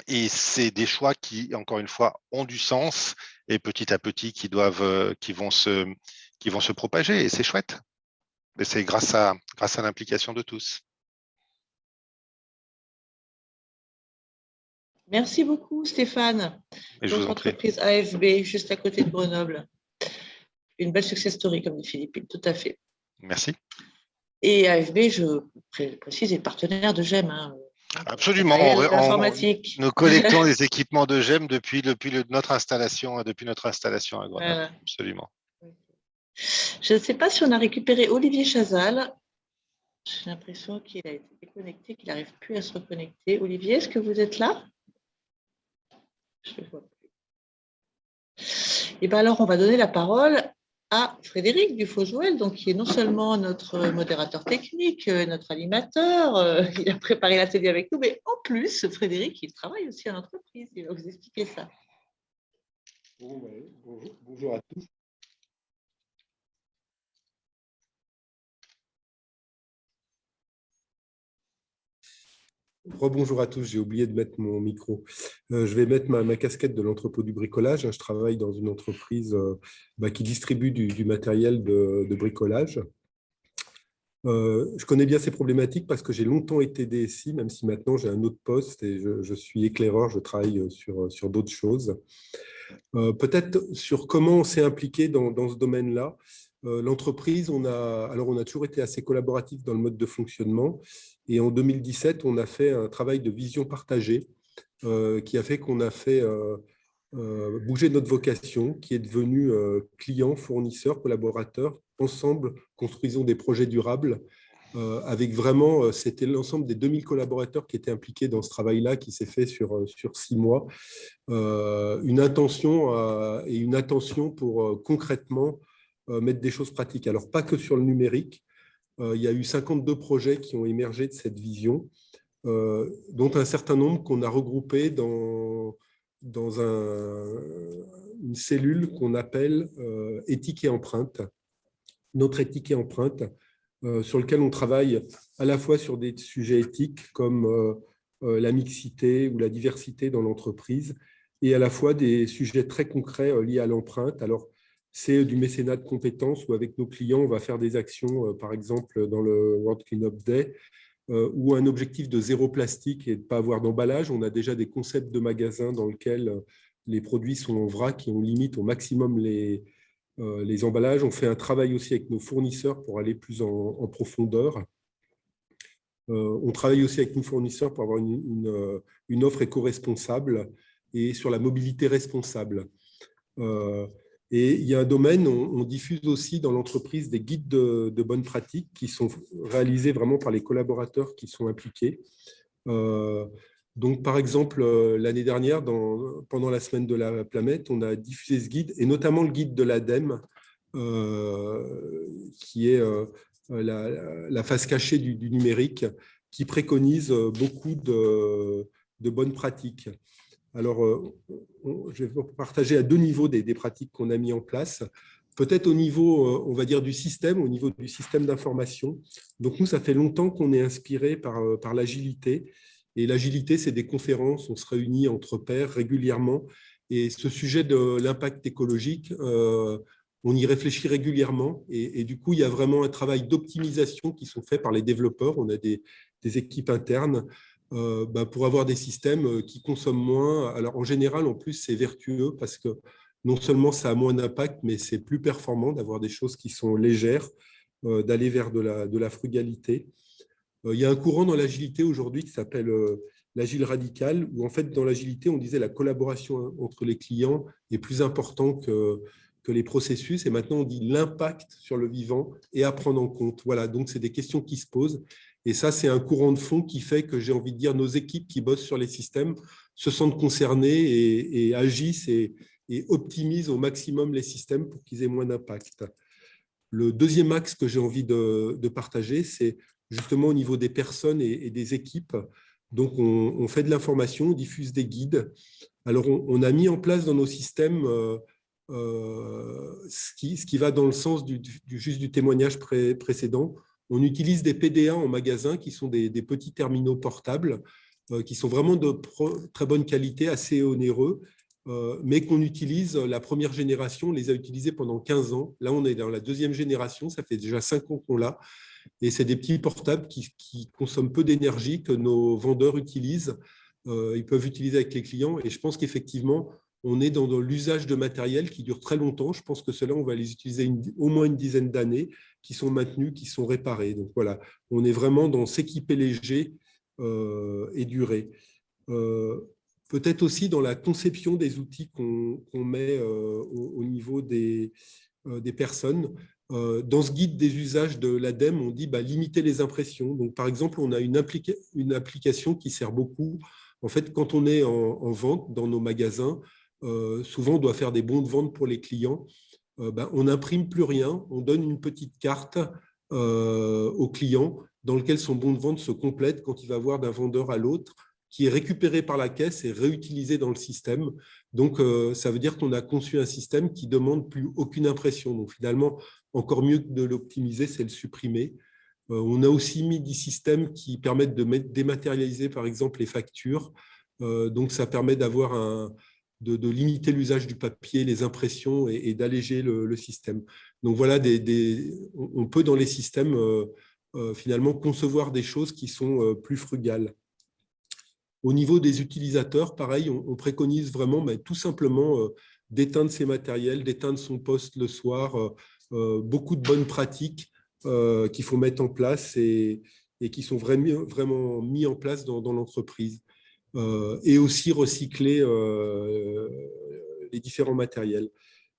et c'est des choix qui, encore une fois, ont du sens et petit à petit qui vont se propager et c'est chouette. Et c'est grâce à l'implication de tous. Merci beaucoup, Stéphane. Votre entreprise AFB, juste à côté de Grenoble. Une belle success story, comme dit Philippine, tout à fait. Merci. Et AFB, je précise, est partenaire de GEM. Hein. Absolument. Nous collectons les équipements de GEM depuis notre installation à Grenoble. Voilà. Absolument. Je ne sais pas si on a récupéré Olivier Chazal. J'ai l'impression qu'il a été déconnecté, qu'il n'arrive plus à se reconnecter. Olivier, est-ce que vous êtes là? Je ne le vois plus. Et bien alors, on va donner la parole à Frédéric Dufaux-Joël, donc qui est non seulement notre modérateur technique, notre animateur, il a préparé l'atelier avec nous, mais en plus, Frédéric, il travaille aussi en entreprise. Il va vous expliquer ça. Bonjour à tous. Rebonjour à tous, j'ai oublié de mettre mon micro. Je vais mettre ma casquette de l'entrepôt du bricolage. Je travaille dans une entreprise qui distribue du matériel de bricolage. Je connais bien ces problématiques parce que j'ai longtemps été DSI, même si maintenant j'ai un autre poste et je suis éclaireur, je travaille sur d'autres choses. Peut-être sur comment on s'est impliqué dans ce domaine-là. L'entreprise, on a toujours été assez collaboratif dans le mode de fonctionnement. Et en 2017, on a fait un travail de vision partagée qui a fait qu'on a fait bouger notre vocation, qui est devenu client, fournisseur, collaborateur. Ensemble, construisons des projets durables avec vraiment, c'était l'ensemble des 2000 collaborateurs qui étaient impliqués dans ce travail-là qui s'est fait sur 6 mois. Une intention et une attention pour concrètement mettre des choses pratiques. Alors, pas que sur le numérique. Il y a eu 52 projets qui ont émergé de cette vision, dont un certain nombre qu'on a regroupés dans une cellule qu'on appelle éthique et empreinte. Notre éthique et empreinte, sur lequel on travaille à la fois sur des sujets éthiques comme la mixité ou la diversité dans l'entreprise, et à la fois des sujets très concrets liés à l'empreinte. Alors, c'est du mécénat de compétences où avec nos clients, on va faire des actions, par exemple dans le World Cleanup Day, ou un objectif de zéro plastique et de ne pas avoir d'emballage. On a déjà des concepts de magasins dans lesquels les produits sont en vrac et on limite au maximum les emballages. On fait un travail aussi avec nos fournisseurs pour aller plus en profondeur. On travaille aussi avec nos fournisseurs pour avoir une offre éco-responsable et sur la mobilité responsable. Et il y a un domaine, on diffuse aussi dans l'entreprise des guides de bonnes pratiques qui sont réalisés vraiment par les collaborateurs qui sont impliqués. Donc, par exemple, l'année dernière, pendant la semaine de la planète, on a diffusé ce guide, et notamment le guide de l'ADEME, qui est la face cachée du numérique, qui préconise beaucoup de bonnes pratiques. Alors, je vais vous partager à deux niveaux des pratiques qu'on a mis en place. Peut-être au niveau, on va dire, du système, au niveau du système d'information. Donc, nous, ça fait longtemps qu'on est inspiré par l'agilité. Et l'agilité, c'est des conférences, on se réunit entre pairs régulièrement. Et ce sujet de l'impact écologique, on y réfléchit régulièrement. Et du coup, il y a vraiment un travail d'optimisation qui sont faits par les développeurs. On a des équipes internes pour avoir des systèmes qui consomment moins. Alors, en général, en plus, c'est vertueux parce que non seulement ça a moins d'impact, mais c'est plus performant d'avoir des choses qui sont légères, d'aller vers de la frugalité. Il y a un courant dans l'agilité aujourd'hui qui s'appelle l'agile radical, où en fait, dans l'agilité, on disait la collaboration entre les clients est plus importante que les processus. Et maintenant, on dit l'impact sur le vivant et à prendre en compte. Voilà, donc c'est des questions qui se posent. Et ça, c'est un courant de fond qui fait que, j'ai envie de dire, nos équipes qui bossent sur les systèmes se sentent concernées et agissent et optimisent au maximum les systèmes pour qu'ils aient moins d'impact. Le deuxième axe que j'ai envie de partager, c'est justement au niveau des personnes et des équipes. Donc, on fait de l'information, on diffuse des guides. Alors, on a mis en place dans nos systèmes ce qui va dans le sens juste du témoignage précédent. On utilise des PDA en magasin qui sont des petits terminaux portables qui sont vraiment de très bonne qualité, assez onéreux, mais qu'on utilise, la première génération, on les a utilisés pendant 15 ans. Là, on est dans la deuxième génération, ça fait déjà 5 ans qu'on l'a. Et c'est des petits portables qui consomment peu d'énergie que nos vendeurs utilisent. Ils peuvent utiliser avec les clients. Et je pense qu'effectivement, on est dans l'usage de matériel qui dure très longtemps. Je pense que ceux-là, on va les utiliser au moins une dizaine d'années, qui sont maintenus, qui sont réparés. Donc voilà, on est vraiment dans s'équiper léger et durer. Peut-être aussi dans la conception des outils qu'on met au niveau des personnes. Dans ce guide des usages de l'ADEME, on dit limiter les impressions. Donc, par exemple, on a une application qui sert beaucoup. En fait, quand on est en vente dans nos magasins, souvent on doit faire des bons de vente pour les clients. On n'imprime plus rien, on donne une petite carte au client dans lequel son bon de vente se complète quand il va voir d'un vendeur à l'autre, qui est récupéré par la caisse et réutilisé dans le système. Donc, ça veut dire qu'on a conçu un système qui ne demande plus aucune impression. Donc, finalement, encore mieux que de l'optimiser, c'est le supprimer. On a aussi mis des systèmes qui permettent de dématérialiser, par exemple, les factures. Donc, ça permet d'avoir de limiter l'usage du papier, les impressions et d'alléger le système. Donc, voilà, on peut, dans les systèmes, finalement, concevoir des choses qui sont plus frugales. Au niveau des utilisateurs, pareil, on préconise vraiment tout simplement d'éteindre ses matériels, d'éteindre son poste le soir, beaucoup de bonnes pratiques qu'il faut mettre en place et qui sont vraiment mis en place dans l'entreprise. Et aussi recycler les différents matériels.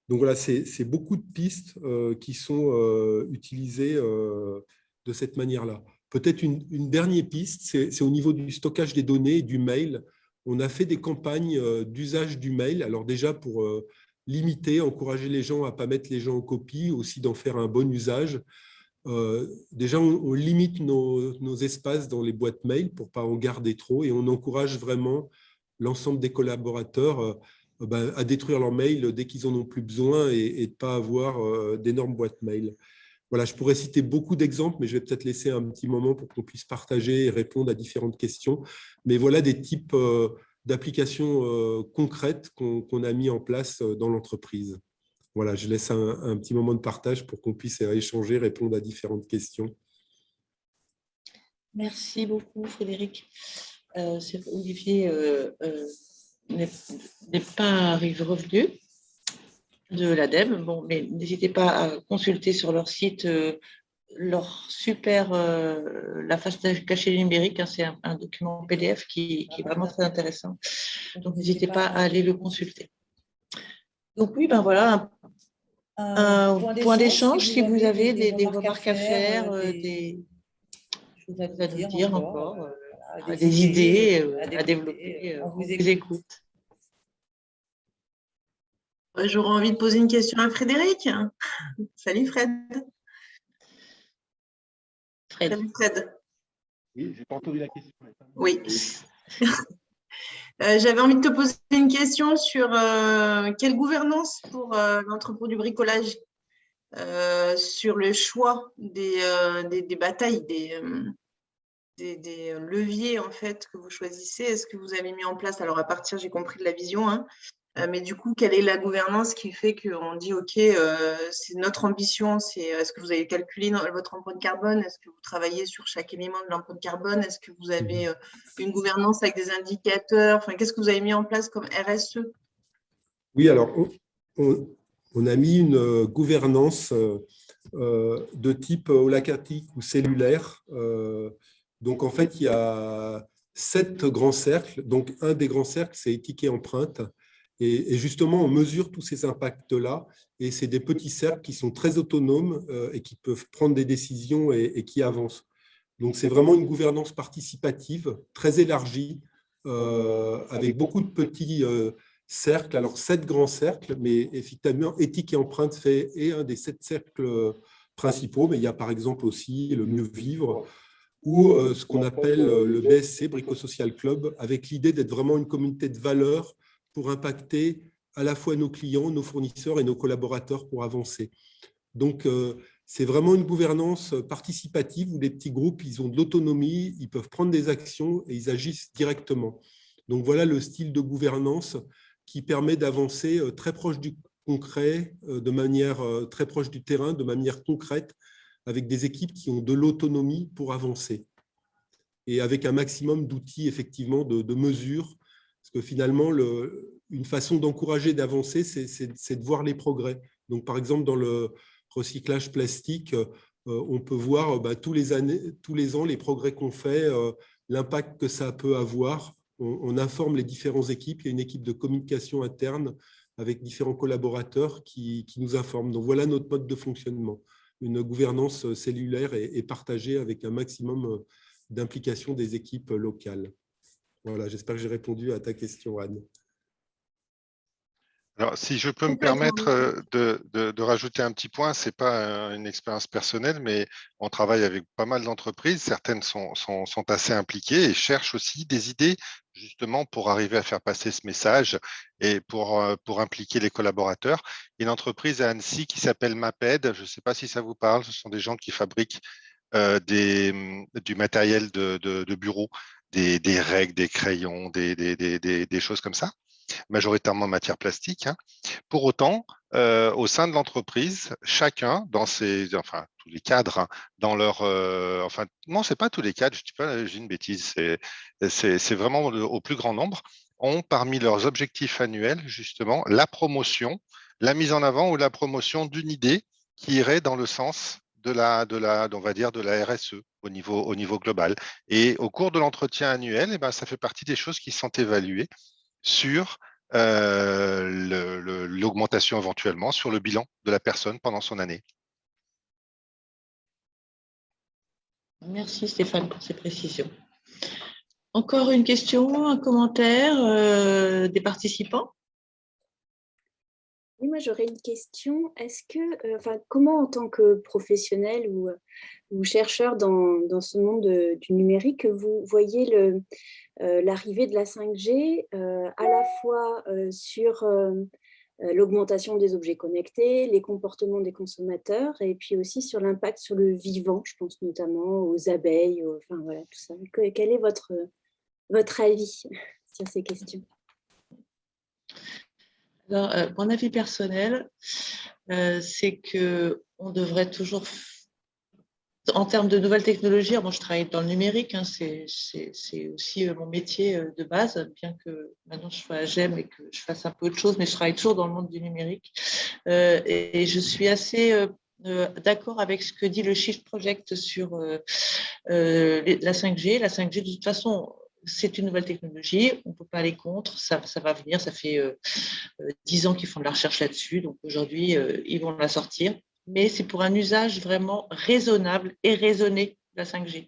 Donc voilà, c'est beaucoup de pistes qui sont utilisées de cette manière-là. Peut-être une dernière piste, c'est au niveau du stockage des données et du mail. On a fait des campagnes d'usage du mail. Alors déjà pour limiter, encourager les gens à ne pas mettre les gens en copie, aussi d'en faire un bon usage. Déjà, on limite nos espaces dans les boîtes mail pour ne pas en garder trop et on encourage vraiment l'ensemble des collaborateurs à détruire leur mail dès qu'ils n'en ont plus besoin et de ne pas avoir d'énormes boîtes mail. Voilà, je pourrais citer beaucoup d'exemples, mais je vais peut-être laisser un petit moment pour qu'on puisse partager et répondre à différentes questions. Mais voilà des types d'applications concrètes qu'on a mis en place dans l'entreprise. Voilà, je laisse un petit moment de partage pour qu'on puisse échanger, répondre à différentes questions. Merci beaucoup, Frédéric. Olivier n'est pas revenu de l'ADEME, mais n'hésitez pas à consulter sur leur site leur super, la face cachée numérique, c'est un document PDF qui est vraiment très intéressant. Donc, n'hésitez pas à aller le consulter. Donc oui, voilà un point d'échange si vous avez des remarques à faire, des choses à nous dire encore, des idées à développer. On vous écoute. J'aurais envie de poser une question à Frédéric. Salut Fred. Salut Fred. Oui, j'ai pas entendu la question. Oui. J'avais envie de te poser une question sur quelle gouvernance pour l'entrepôt du bricolage, sur le choix des batailles, des leviers en fait que vous choisissez. Est-ce que vous avez mis en place, alors à partir, j'ai compris, de la vision, hein, mais du coup, quelle est la gouvernance qui fait qu'on dit, OK, c'est notre ambition, est-ce que vous avez calculé votre empreinte carbone? Est-ce que vous travaillez sur chaque élément de l'empreinte carbone? Est-ce que vous avez une gouvernance avec des indicateurs? Enfin, qu'est-ce que vous avez mis en place comme RSE? Oui, alors, on a mis une gouvernance de type holacatique ou cellulaire. Donc, en fait, il y a 7 grands cercles. Donc, un des grands cercles, c'est éthique et empreinte. Et justement, on mesure tous ces impacts-là. Et c'est des petits cercles qui sont très autonomes et qui peuvent prendre des décisions et qui avancent. Donc, c'est vraiment une gouvernance participative, très élargie, avec beaucoup de petits cercles. Alors, 7 grands cercles, mais effectivement, éthique et empreinte est un des 7 cercles principaux. Mais il y a par exemple aussi le mieux vivre, ou ce qu'on appelle le BSC, Brico Social Club, avec l'idée d'être vraiment une communauté de valeurs pour impacter à la fois nos clients, nos fournisseurs et nos collaborateurs pour avancer. Donc, c'est vraiment une gouvernance participative où les petits groupes, ils ont de l'autonomie, ils peuvent prendre des actions et ils agissent directement. Donc, voilà le style de gouvernance qui permet d'avancer très proche du concret, de manière très proche du terrain, de manière concrète, avec des équipes qui ont de l'autonomie pour avancer. Et avec un maximum d'outils, effectivement, de mesures. Parce que finalement, une façon d'encourager d'avancer, c'est de voir les progrès. Donc, par exemple, dans le recyclage plastique, on peut voir tous les ans les progrès qu'on fait, l'impact que ça peut avoir. On informe les différentes équipes. Il y a une équipe de communication interne avec différents collaborateurs qui nous informent. Donc, voilà notre mode de fonctionnement. Une gouvernance cellulaire et partagée avec un maximum d'implication des équipes locales. Voilà, j'espère que j'ai répondu à ta question, Anne. Alors, si je peux me permettre de rajouter un petit point, ce n'est pas une expérience personnelle, mais on travaille avec pas mal d'entreprises. Certaines sont assez impliquées et cherchent aussi des idées justement pour arriver à faire passer ce message et pour impliquer les collaborateurs. Il y a une entreprise à Annecy qui s'appelle Maped. Je ne sais pas si ça vous parle. Ce sont des gens qui fabriquent du matériel de bureau, des règles, des crayons, des choses comme ça, majoritairement en matière plastique. Hein. Pour autant, au sein de l'entreprise, chacun, tous les cadres, hein, dans leur… non, ce n'est pas tous les cadres, je dis pas, j'ai une bêtise, c'est vraiment au plus grand nombre, ont parmi leurs objectifs annuels, justement, la promotion, la mise en avant ou la promotion d'une idée qui irait dans le sens on va dire, de la RSE au niveau global. Et au cours de l'entretien annuel, ça fait partie des choses qui sont évaluées sur l'augmentation éventuellement sur le bilan de la personne pendant son année. Merci Stéphane pour ces précisions. Encore une question, un commentaire des participants? Oui, moi j'aurais une question. Est-ce que, comment en tant que professionnel ou chercheur dans ce monde du numérique, vous voyez l'arrivée de la 5G à la fois sur l'augmentation des objets connectés, les comportements des consommateurs et puis aussi sur l'impact sur le vivant, je pense notamment aux abeilles, voilà, tout ça. Quel est votre avis sur ces questions? Alors, mon avis personnel, c'est qu'on devrait toujours, en termes de nouvelles technologies, moi je travaille dans le numérique, hein, c'est aussi mon métier de base, bien que maintenant je sois à GEM et que je fasse un peu autre chose, mais je travaille toujours dans le monde du numérique. Et je suis assez d'accord avec ce que dit le Shift Project sur la 5G. La 5G, de toute façon, c'est une nouvelle technologie, on ne peut pas aller contre, ça va venir, ça fait 10 ans qu'ils font de la recherche là-dessus, donc aujourd'hui, ils vont la sortir, mais c'est pour un usage vraiment raisonnable et raisonné de la 5G.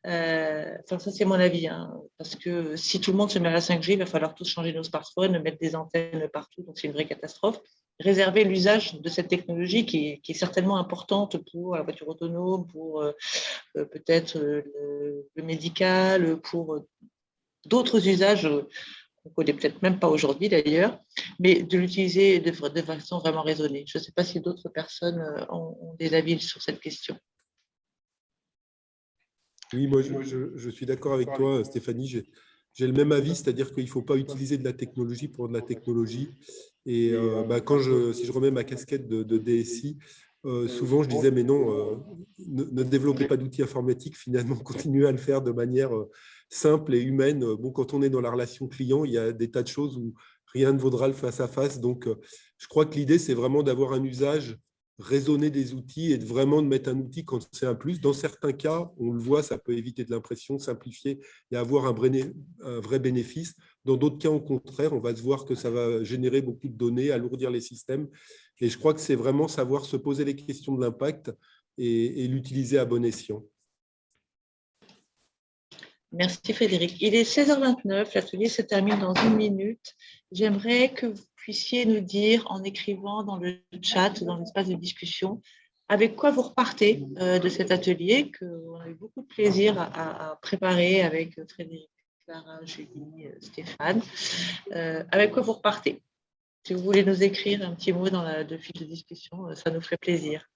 Ça, c'est mon avis, hein, parce que si tout le monde se met à la 5G, il va falloir tous changer nos smartphones, mettre des antennes partout, donc c'est une vraie catastrophe. Réserver l'usage de cette technologie qui est certainement importante pour la voiture autonome, pour peut-être le médical, pour d'autres usages qu'on ne connaît peut-être même pas aujourd'hui d'ailleurs, mais de l'utiliser de façon vraiment raisonnée. Je ne sais pas si d'autres personnes ont des avis sur cette question. Oui, moi je suis d'accord avec toi, Stéphanie. J'ai le même avis, c'est-à-dire qu'il ne faut pas utiliser de la technologie pour de la technologie. Et si je remets ma casquette de DSI, souvent je disais, mais non, ne développez pas d'outils informatiques, finalement, continuez à le faire de manière simple et humaine. Bon, quand on est dans la relation client, il y a des tas de choses où rien ne vaudra le face-à-face. Donc, je crois que l'idée, c'est vraiment d'avoir un usage raisonner des outils et vraiment de mettre un outil quand c'est un plus. Dans certains cas, on le voit, ça peut éviter de l'impression, simplifier et avoir un vrai bénéfice. Dans d'autres cas, au contraire, on va se voir que ça va générer beaucoup de données, alourdir les systèmes. Et je crois que c'est vraiment savoir se poser les questions de l'impact et l'utiliser à bon escient. Merci Frédéric. Il est 16h29, l'atelier se termine dans 1 minute. J'aimerais que vous puissiez nous dire en écrivant dans le chat, dans l'espace de discussion, avec quoi vous repartez de cet atelier qu'on a eu beaucoup de plaisir à préparer avec Frédéric, Clara, Julie, Stéphane. Avec quoi vous repartez? Si vous voulez nous écrire un petit mot dans le fil de discussion, ça nous ferait plaisir.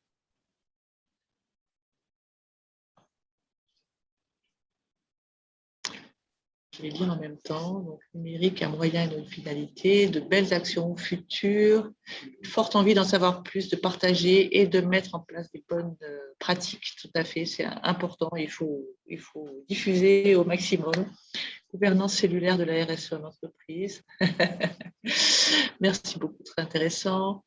Je vais lire en même temps. Donc, numérique, un moyen et une finalité, de belles actions futures, une forte envie d'en savoir plus, de partager et de mettre en place des bonnes pratiques. Tout à fait, c'est important. Il faut diffuser au maximum. Gouvernance cellulaire de la RSE en entreprise. Merci beaucoup, très intéressant.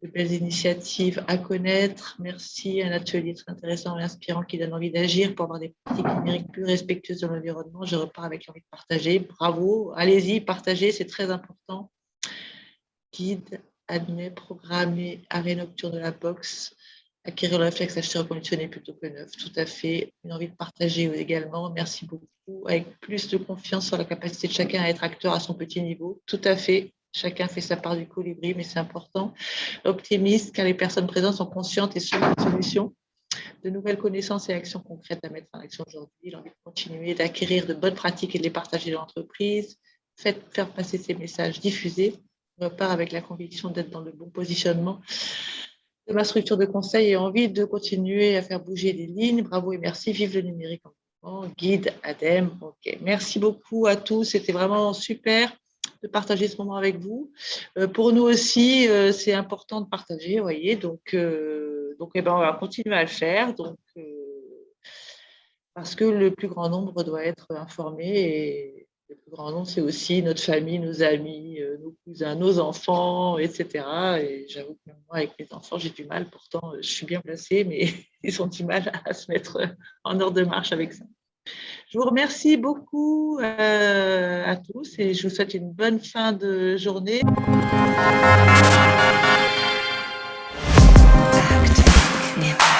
De belles initiatives à connaître. Merci, un atelier très intéressant et inspirant qui donne envie d'agir pour avoir des pratiques numériques plus respectueuses de l'environnement. Je repars avec l'envie de partager. Bravo, allez-y, partagez, c'est très important. Guide, admet, programmer, arrêt nocturne de la box, acquérir le réflexe acheter reconditionné plutôt que neuf. Tout à fait, une envie de partager également. Merci beaucoup. Avec plus de confiance sur la capacité de chacun à être acteur à son petit niveau. Tout à fait. Chacun fait sa part du colibri, mais c'est important. Optimiste, car les personnes présentes sont conscientes et sur les solutions. De nouvelles connaissances et actions concrètes à mettre en action aujourd'hui. L'envie de continuer, d'acquérir de bonnes pratiques et de les partager dans l'entreprise. Faire passer ces messages, diffuser. On repart avec la conviction d'être dans le bon positionnement de ma structure de conseil et envie de continuer à faire bouger les lignes. Bravo et merci. Vive le numérique en mouvement. Guide, ADEME. Ok. Merci beaucoup à tous. C'était vraiment super de partager ce moment avec vous. Pour nous aussi, c'est important de partager, vous voyez, donc on va continuer à le faire, parce que le plus grand nombre doit être informé, et le plus grand nombre, c'est aussi notre famille, nos amis, nos cousins, nos enfants, etc. Et j'avoue que même moi, avec mes enfants, j'ai du mal, pourtant, je suis bien placée, mais ils ont du mal à se mettre en ordre de marche avec ça. Je vous remercie beaucoup à tous et je vous souhaite une bonne fin de journée. Active,